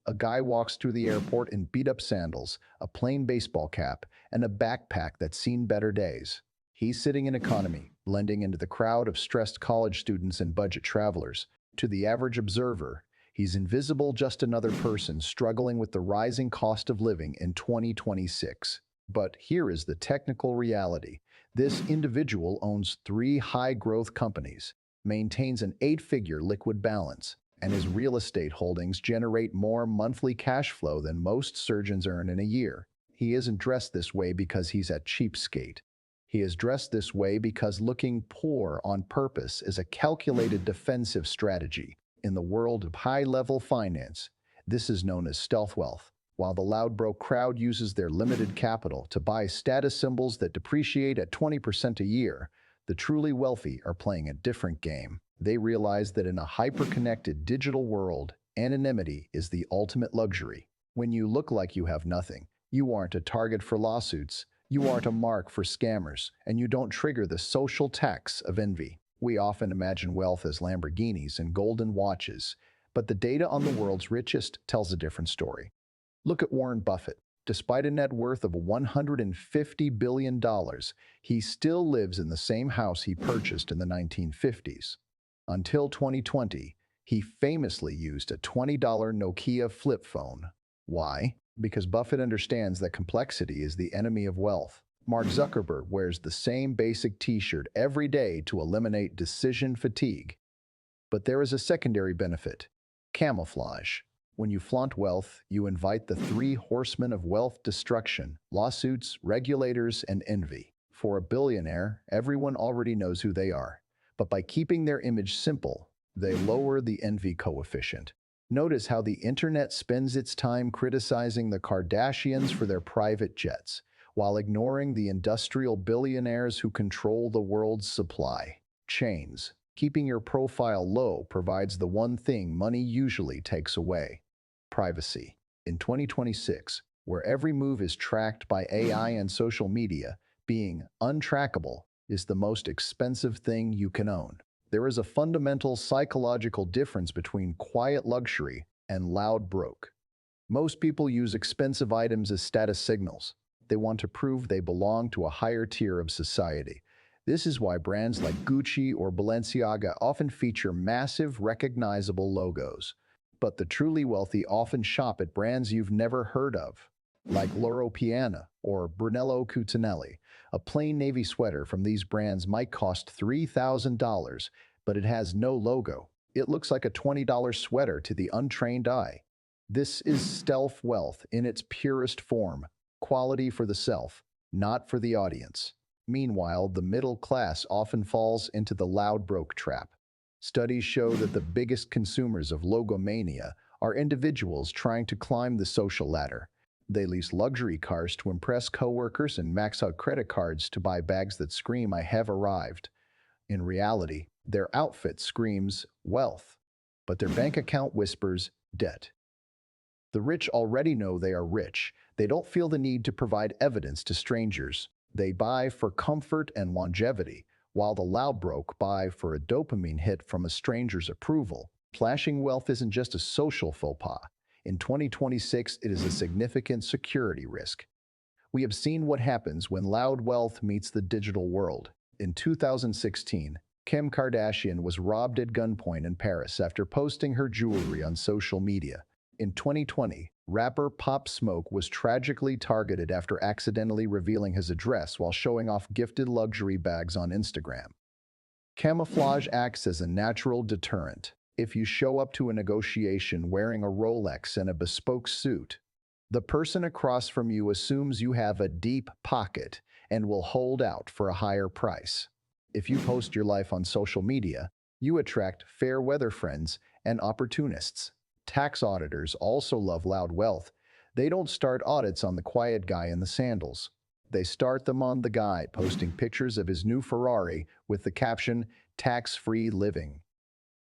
A guy walks through the airport in beat-up sandals, a plain baseball cap, and a backpack that's seen better days. He's sitting in economy, blending into the crowd of stressed college students and budget travelers. To the average observer, he's invisible, just another person struggling with the rising cost of living in 2026. But here is the technical reality. This individual owns three high-growth companies, maintains an eight-figure liquid balance, and his real estate holdings generate more monthly cash flow than most surgeons earn in a year. He isn't dressed this way because he's a cheapskate. He is dressed this way because looking poor on purpose is a calculated defensive strategy. In the world of high-level finance, this is known as stealth wealth. While the loud broke crowd uses their limited capital to buy status symbols that depreciate at 20% a year, the truly wealthy are playing a different game. They realize that in a hyper-connected digital world, anonymity is the ultimate luxury. When you look like you have nothing, you aren't a target for lawsuits, you aren't a mark for scammers, and you don't trigger the social tax of envy. We often imagine wealth as Lamborghinis and golden watches, but the data on the world's richest tells a different story. Look at Warren Buffett. Despite a net worth of $150 billion, he still lives in the same house he purchased in the 1950s. Until 2020, he famously used a $20 Nokia flip phone. Why? Because Buffett understands that complexity is the enemy of wealth. Mark Zuckerberg wears the same basic t-shirt every day to eliminate decision fatigue. But there is a secondary benefit: camouflage. When you flaunt wealth, you invite the three horsemen of wealth destruction: lawsuits, regulators, and envy. For a billionaire, everyone already knows who they are. But by keeping their image simple, they lower the envy coefficient. Notice how the internet spends its time criticizing the Kardashians for their private jets, while ignoring the industrial billionaires who control the world's supply chains. Keeping your profile low provides the one thing money usually takes away: privacy. In 2026, where every move is tracked by AI and social media, being untrackable is the most expensive thing you can own. There is a fundamental psychological difference between quiet luxury and loud broke. Most people use expensive items as status signals. They want to prove they belong to a higher tier of society. This is why brands like Gucci or Balenciaga often feature massive, recognizable logos. But the truly wealthy often shop at brands you've never heard of, like Loro Piana or Brunello Cucinelli. A plain navy sweater from these brands might cost $3,000, but it has no logo. It looks like a $20 sweater to the untrained eye. This is stealth wealth in its purest form: quality for the self, not for the audience. Meanwhile, the middle class often falls into the loud broke trap. Studies show that the biggest consumers of logomania are individuals trying to climb the social ladder. They lease luxury cars to impress coworkers and max out credit cards to buy bags that scream, "I have arrived." In reality, their outfit screams wealth, but their bank account whispers debt. The rich already know they are rich. They don't feel the need to provide evidence to strangers. They buy for comfort and longevity, while the loud broke buy for a dopamine hit from a stranger's approval. Flashing wealth isn't just a social faux pas. In 2026, it is a significant security risk. We have seen what happens when loud wealth meets the digital world. In 2016, Kim Kardashian was robbed at gunpoint in Paris after posting her jewelry on social media. In 2020, rapper Pop Smoke was tragically targeted after accidentally revealing his address while showing off gifted luxury bags on Instagram. Camouflage acts as a natural deterrent. If you show up to a negotiation wearing a Rolex and a bespoke suit, the person across from you assumes you have a deep pocket and will hold out for a higher price. If you post your life on social media, you attract fair-weather friends and opportunists. Tax auditors also love loud wealth. They don't start audits on the quiet guy in the sandals. They start them on the guy posting pictures of his new Ferrari with the caption, "Tax-free living."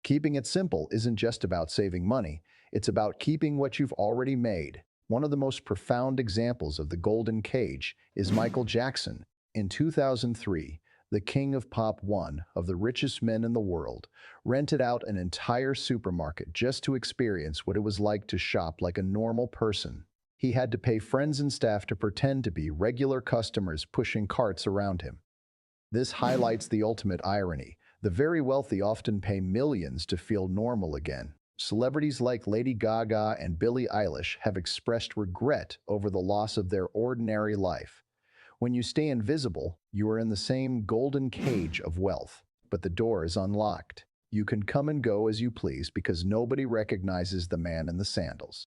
Keeping it simple isn't just about saving money, it's about keeping what you've already made. One of the most profound examples of the golden cage is Michael Jackson. In 2003, the king of pop, one of the richest men in the world, rented out an entire supermarket just to experience what it was like to shop like a normal person. He had to pay friends and staff to pretend to be regular customers pushing carts around him. This highlights the ultimate irony. The very wealthy often pay millions to feel normal again. Celebrities like Lady Gaga and Billie Eilish have expressed regret over the loss of their ordinary life. When you stay invisible, you are in the same golden cage of wealth, but the door is unlocked. You can come and go as you please because nobody recognizes the man in the sandals.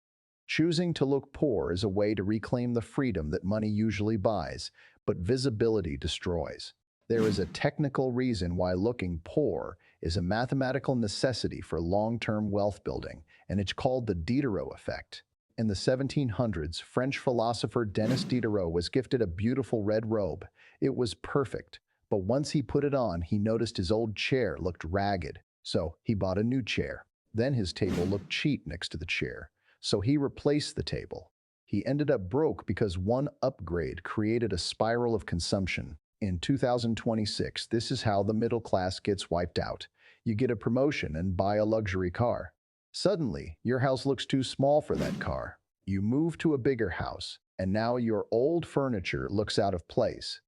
Choosing to look poor is a way to reclaim the freedom that money usually buys, but visibility destroys. There is a technical reason why looking poor is a mathematical necessity for long-term wealth building, and it's called the Diderot effect. In the 1700s, French philosopher Denis Diderot was gifted a beautiful red robe. It was perfect, but once he put it on, he noticed his old chair looked ragged, so he bought a new chair. Then his table looked cheap next to the chair, so he replaced the table. He ended up broke because one upgrade created a spiral of consumption. In 2026, this is how the middle class gets wiped out. You get a promotion and buy a luxury car. Suddenly, your house looks too small for that car. You move to a bigger house, and now your old furniture looks out of place.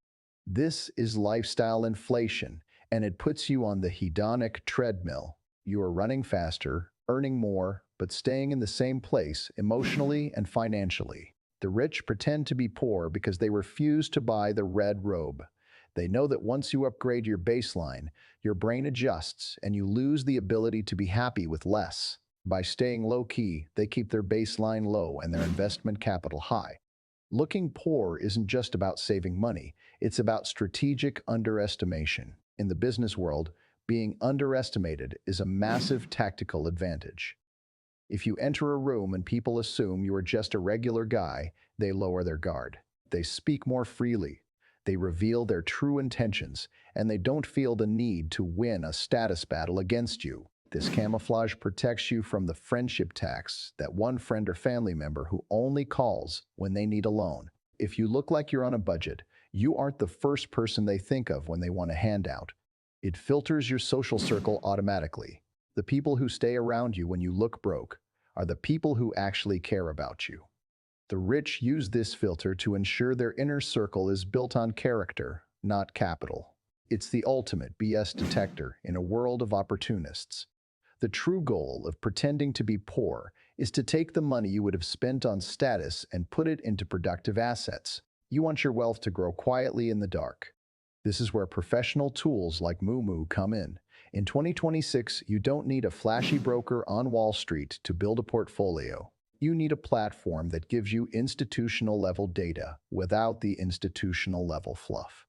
This is lifestyle inflation, and it puts you on the hedonic treadmill. You are running faster, earning more, but staying in the same place emotionally and financially. The rich pretend to be poor because they refuse to buy the red robe. They know that once you upgrade your baseline, your brain adjusts and you lose the ability to be happy with less. By staying low-key, they keep their baseline low and their investment capital high. Looking poor isn't just about saving money, it's about strategic underestimation. In the business world, being underestimated is a massive tactical advantage. If you enter a room and people assume you are just a regular guy, they lower their guard. They speak more freely. They reveal their true intentions, and they don't feel the need to win a status battle against you. This camouflage protects you from the friendship tax, that one friend or family member who only calls when they need a loan. If you look like you're on a budget, you aren't the first person they think of when they want a handout. It filters your social circle automatically. The people who stay around you when you look broke are the people who actually care about you. The rich use this filter to ensure their inner circle is built on character, not capital. It's the ultimate BS detector in a world of opportunists. The true goal of pretending to be poor is to take the money you would have spent on status and put it into productive assets. You want your wealth to grow quietly in the dark. This is where professional tools like Moo come in. In 2026, you don't need a flashy broker on Wall Street to build a portfolio. You need a platform that gives you institutional-level data without the institutional-level fluff.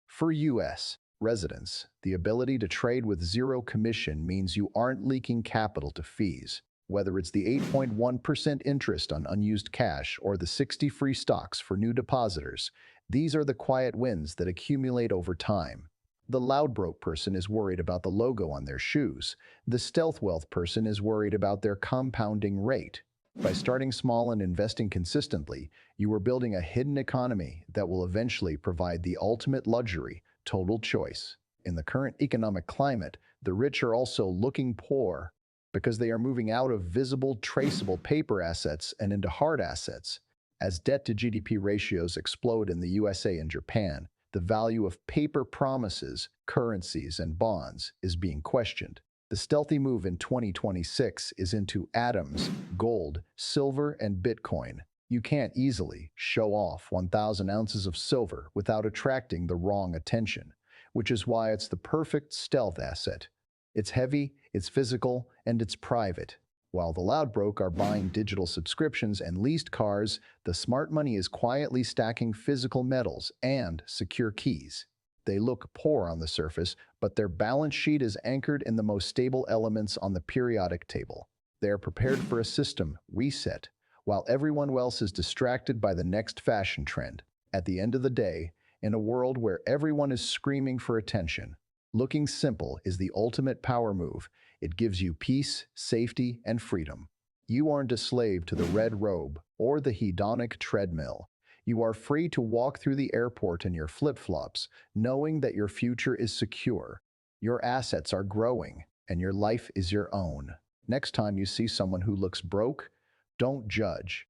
For U.S. residents, the ability to trade with zero commission means you aren't leaking capital to fees. Whether it's the 8.1% interest on unused cash or the 60 free stocks for new depositors, these are the quiet wins that accumulate over time. The loud broke person is worried about the logo on their shoes. The stealth wealth person is worried about their compounding rate. By starting small and investing consistently, you are building a hidden economy that will eventually provide the ultimate luxury, total choice. In the current economic climate, the rich are also looking poor because they are moving out of visible, traceable paper assets and into hard assets. As debt-to-GDP ratios explode in the USA and Japan, the value of paper promises, currencies, and bonds is being questioned. The stealthy move in 2026 is into atoms, gold, silver, and Bitcoin. You can't easily show off 1,000 ounces of silver without attracting the wrong attention, which is why it's the perfect stealth asset. It's heavy, it's physical, and it's private. While the loud broke are buying digital subscriptions and leased cars, the smart money is quietly stacking physical metals and secure keys. They look poor on the surface, but their balance sheet is anchored in the most stable elements on the periodic table. They are prepared for a system reset, while everyone else is distracted by the next fashion trend. At the end of the day, in a world where everyone is screaming for attention, looking simple is the ultimate power move. It gives you peace, safety, and freedom. You aren't a slave to the red robe or the hedonic treadmill. You are free to walk through the airport in your flip-flops, knowing that your future is secure. Your assets are growing, and your life is your own. Next time you see someone who looks broke, don't judge.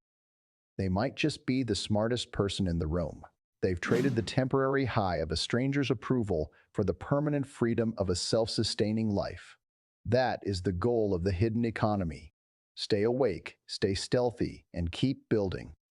They might just be the smartest person in the room. They've traded the temporary high of a stranger's approval for the permanent freedom of a self-sustaining life. That is the goal of the hidden economy. Stay awake, stay stealthy, and keep building.